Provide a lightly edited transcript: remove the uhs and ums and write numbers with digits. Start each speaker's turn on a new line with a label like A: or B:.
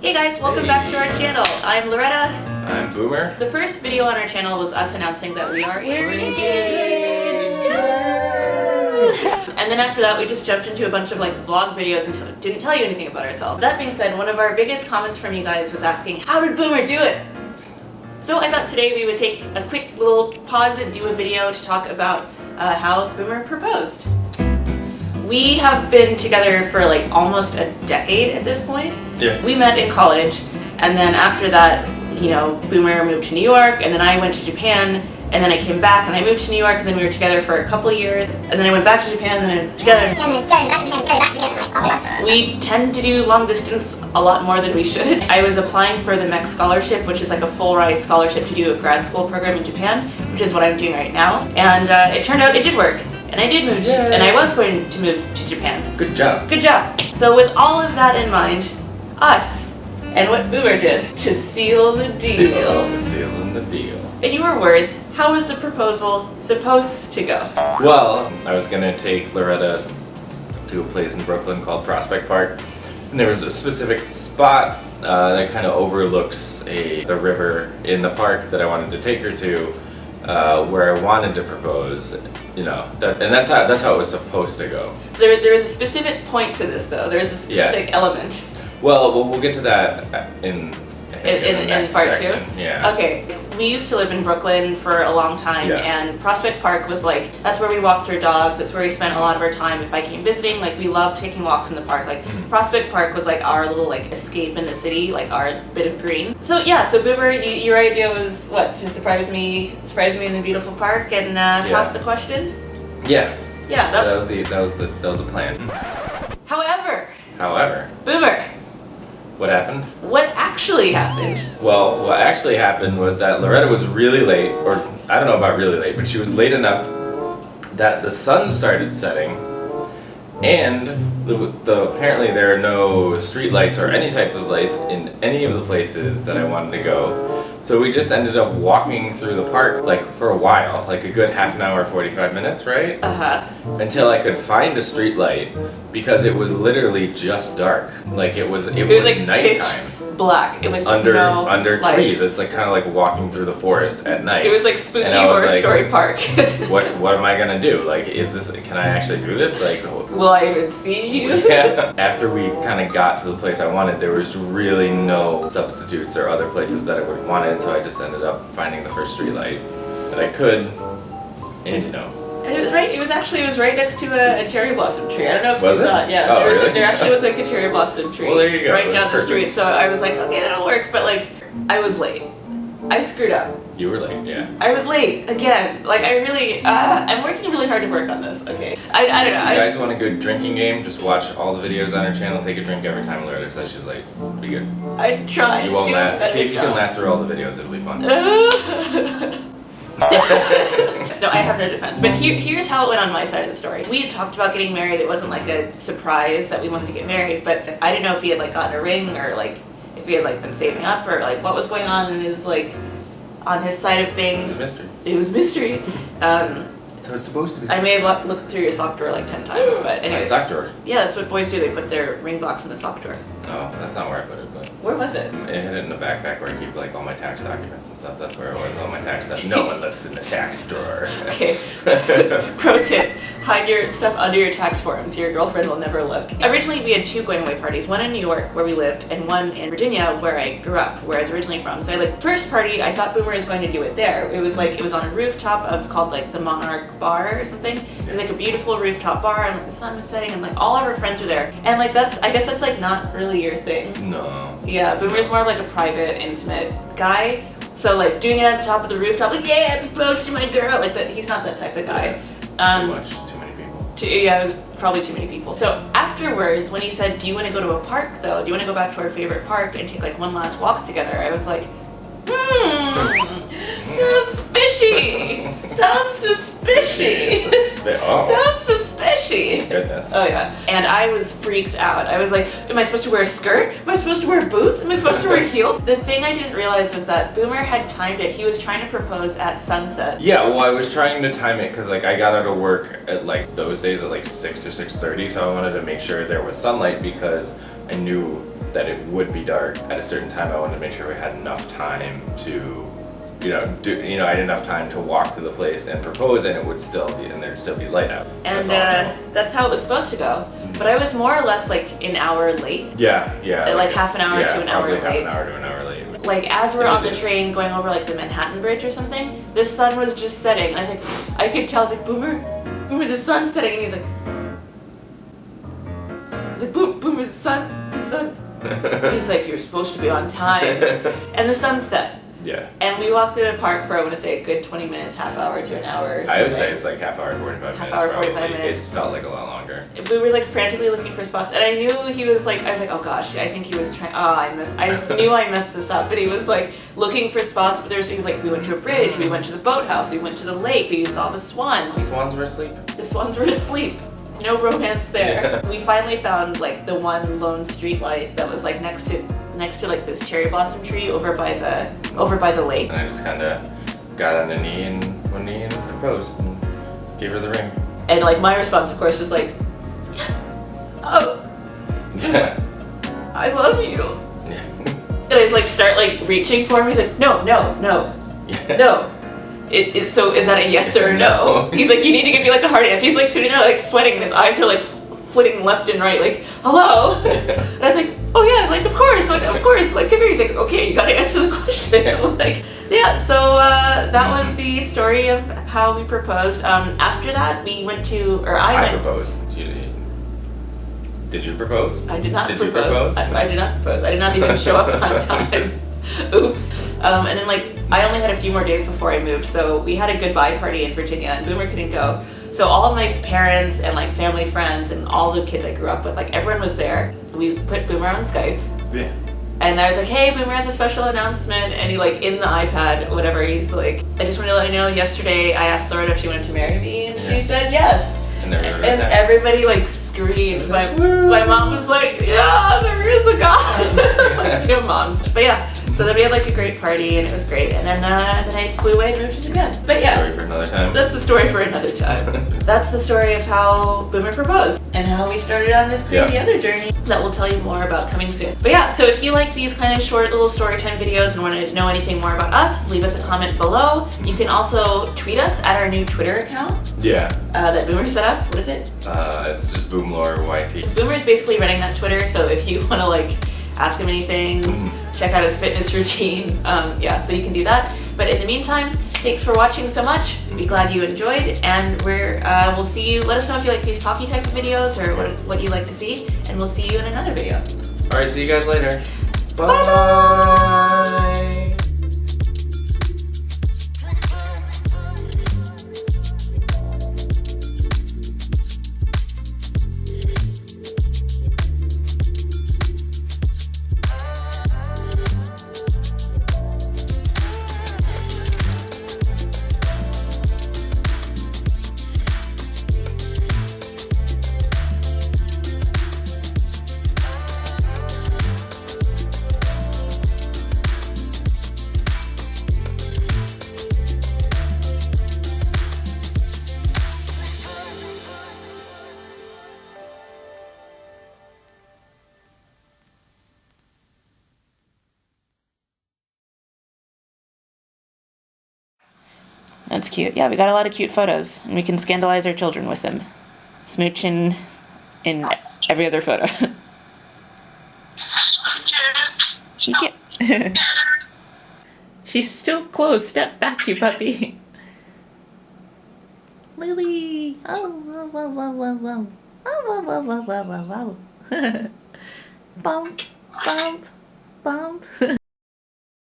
A: Hey guys, welcome back to our channel. I'm Loretta.
B: I'm Boomer.
A: The first video on our channel was us announcing that we are engaged. And then after that we just jumped into a bunch of like vlog videos and didn't tell you anything about ourselves. That being said, one of our biggest comments from you guys was asking, how did Boomer do it? So I thought today we would take a quick little pause and do a video to talk about how Boomer proposed. We have been together for like almost a decade at this point.
B: Yeah.
A: We met in college, and then after that, you know, Boomer moved to New York, and then I went to Japan, and then I came back, and I moved to New York, and then we were together for a couple of years, and then I went back to Japan, and then I was together. We tend to do long distance a lot more than we should. I was applying for the MEC scholarship, which is like a full ride scholarship to do a grad school program in Japan, which is what I'm doing right now, and it turned out it did work. And I did move, and I was going to move to Japan.
B: Good job.
A: Good job. So with all of that in mind, us, and what Boomer did to seal the deal.
B: Sealing the deal.
A: In your words, how was the proposal supposed to go?
B: Well, I was gonna take Loretta to a place in Brooklyn called Prospect Park, and there was a specific spot that kind of overlooks the river in the park that I wanted to take her to, where I wanted to propose. You know, and that's how it was supposed to go.
A: There's a specific point to this, though. There's a specific element.
B: Well, we'll get to that in
A: part two?
B: Yeah.
A: Okay, we used to live in Brooklyn for a long time, and Prospect Park was like, that's where we walked our dogs, that's where we spent a lot of our time if I came visiting. Like, we loved taking walks in the park. Like, Prospect Park was like our little like escape in the city, like our bit of green. So yeah, so Boomer, your idea was what? To surprise me in the beautiful park and pop the question?
B: Yeah.
A: Yeah,
B: that was the plan.
A: However, Boomer,
B: what happened?
A: what actually happened?
B: Well, what actually happened was that Loretta was really late, or I don't know about really late, but she was late enough that the sun started setting, and apparently there are no street lights or any type of lights in any of the places that I wanted to go. So we just ended up walking through the park like for a while, like a good half an hour, 45 minutes, right? Until I could find a street light, because it was literally just dark. Like it was like nighttime.
A: Pitch black. It was
B: under
A: lights.
B: Trees. It's like kind of like walking through the forest at night.
A: It was like spooky horror story park.
B: what am I gonna do? Like, can I actually do this? Like,
A: will I even see you?
B: Yeah. After we kind of got to the place I wanted, there was really no substitutes or other places that I would have wanted, so I just ended up finding the first street light that I could, and you know.
A: And it was right. It was right next to a cherry blossom tree. I don't know if you saw it. Yeah,
B: oh, really?
A: There actually was like a cherry blossom tree.
B: Well, there you go.
A: Right down the street. So I was like, okay, that'll work. But like, I was late. I screwed up.
B: You were late, yeah.
A: I was late again. Like I really, I'm working really hard to work on this. Okay. I don't know.
B: If you guys want a good drinking game, just watch all the videos on our channel. Take a drink every time Loretta says she's late. Be good.
A: I try.
B: You won't laugh. See if you can last through all the videos. It'll be fun.
A: No, I have no defense. But here's how it went on my side of the story. We had talked about getting married. It wasn't like a surprise that we wanted to get married, but I didn't know if he had like gotten a ring, or like if he had like been saving up, or like what was going on in his like on his side of things.
B: It was a mystery.
A: It was mystery.
B: That's how it's supposed to be.
A: I may have looked through your sock drawer like 10 times, but anyway.
B: My sock drawer?
A: Yeah, that's what boys do. They put their ring box in the sock drawer.
B: Oh, that's not where I put it, but.
A: Where was it?
B: I hid it in the backpack where I keep like all my tax documents and stuff. That's where I was, all my tax stuff. No one looks in the tax drawer.
A: Okay. Pro tip: hide your stuff under your tax forms. Your girlfriend will never look. Originally, we had two going away parties. One in New York, where we lived, and one in Virginia, where I grew up, where I was originally from. So, like, first party, I thought Boomer was going to do it there. It was on a rooftop called like the Monarch Bar or something. It was like a beautiful rooftop bar, and like the sun was setting, and like all of our friends were there. And like I guess that's like not really your thing.
B: No.
A: Yeah, Boomer's more of like a private, intimate guy. So like doing it at the top of the rooftop, like yeah, I proposed to my girl, like that. He's not that type of guy.
B: Too many people.
A: Yeah, it was probably too many people. So afterwards, when he said, "Do you want to go to a park though? Do you want to go back to our favorite park and take like one last walk together?" I was like, sounds fishy. Sounds suspicious. Sounds suspicious.
B: Goodness.
A: Oh yeah. And I was freaked out. I was like, am I supposed to wear a skirt? Am I supposed to wear boots? Am I supposed to wear heels? The thing I didn't realize was that Boomer had timed it. He was trying to propose at sunset.
B: Yeah, well, I was trying to time it because like I got out of work at like those days at like 6 or 6:30, so I wanted to make sure there was sunlight because I knew that it would be dark at a certain time. I wanted to make sure we had enough time to, I had enough time to walk to the place and propose, and there'd still be light out.
A: And that's how it was supposed to go. But I was more or less like an hour late.
B: Yeah.
A: Like half an hour to an hour late.
B: Half an hour to an hour late.
A: Like as we're on the train going over like the Manhattan Bridge or something, the sun was just setting. And I was like, I could tell, I was like, Boomer, the sun's setting. And he's like, Boomer, the sun. He's like, you're supposed to be on time. And the sun set.
B: Yeah.
A: And we walked through the park for, I want to say, a good 20 minutes, half hour to an hour or something.
B: I would say it's like half hour, 45 minutes.
A: Half hour, 45 minutes.
B: It felt like a lot longer.
A: We were like frantically looking for spots, and I knew he was like, I was like, oh gosh, I think he was trying, I knew I messed this up, but he was like looking for spots, but there's things like, we went to a bridge, we went to the boathouse, we went to the lake, we saw the swans.
B: The swans were asleep?
A: The swans were asleep. No romance there. Yeah. We finally found like the one lone street light that was like next to like this cherry blossom tree over by the lake.
B: And I just kind of got on one knee and proposed and gave her the ring.
A: And like my response, of course, was like, oh, I love you.
B: Yeah.
A: And I like start like reaching for him. He's like, no.
B: Yeah.
A: No. So is that a yes or a no? He's like, you need to give me like a hard answer. He's like sitting there like sweating and his eyes are like flitting left and right, like, hello? And I was like, oh yeah, like of course, like come here. He's like, okay, you gotta answer the question. Like, yeah, so that was the story of how we proposed. After that, we went to, I
B: proposed. Did you propose?
A: I did not propose. I did not propose. I did not even show up on time. Oops. And then like, I only had a few more days before I moved, so we had a goodbye party in Virginia and Boomer couldn't go. So all of my parents and like family friends and all the kids I grew up with, like everyone was there. We put Boomer on Skype.
B: Yeah.
A: And I was like, hey, Boomer has a special announcement. And he like, in the iPad, whatever, he's like, I just want to let you know, yesterday I asked Loretta if she wanted to marry me and she said yes.
B: And
A: everybody like screamed. My mom was like, yeah, there is a God. Like, moms. But yeah, so then we had like a great party and it was great. And then I flew away and moved to Japan. But yeah,
B: story for another time.
A: That's the story for another time. That's the story of how Boomer proposed and how we started on this crazy other journey that we'll tell you more about coming soon. But yeah, so if you like these kind of short little story time videos and want to know anything more about us, leave us a comment below. You can also tweet us at our new Twitter account.
B: Yeah.
A: That Boomer set up. What is it?
B: It's just BoomLoreYT.
A: Boomer is basically running that Twitter, so if you want to like ask him anything, check out his fitness routine, so you can do that. But in the meantime, thanks for watching so much. Be glad you enjoyed, and we'll see you. Let us know if you like these talky type of videos or what you like to see, and we'll see you in another video.
B: All right, see you guys later. Bye.
A: Bye. That's cute. Yeah, we got a lot of cute photos, and we can scandalize our children with them. Smooching in every other photo. You can't. She's still closed. Step back, you puppy. Lily. Oh, wow, wow, wow, wow, wow. Oh, wow, wow, wow, wow, wow, wow. Bump, bump, bump.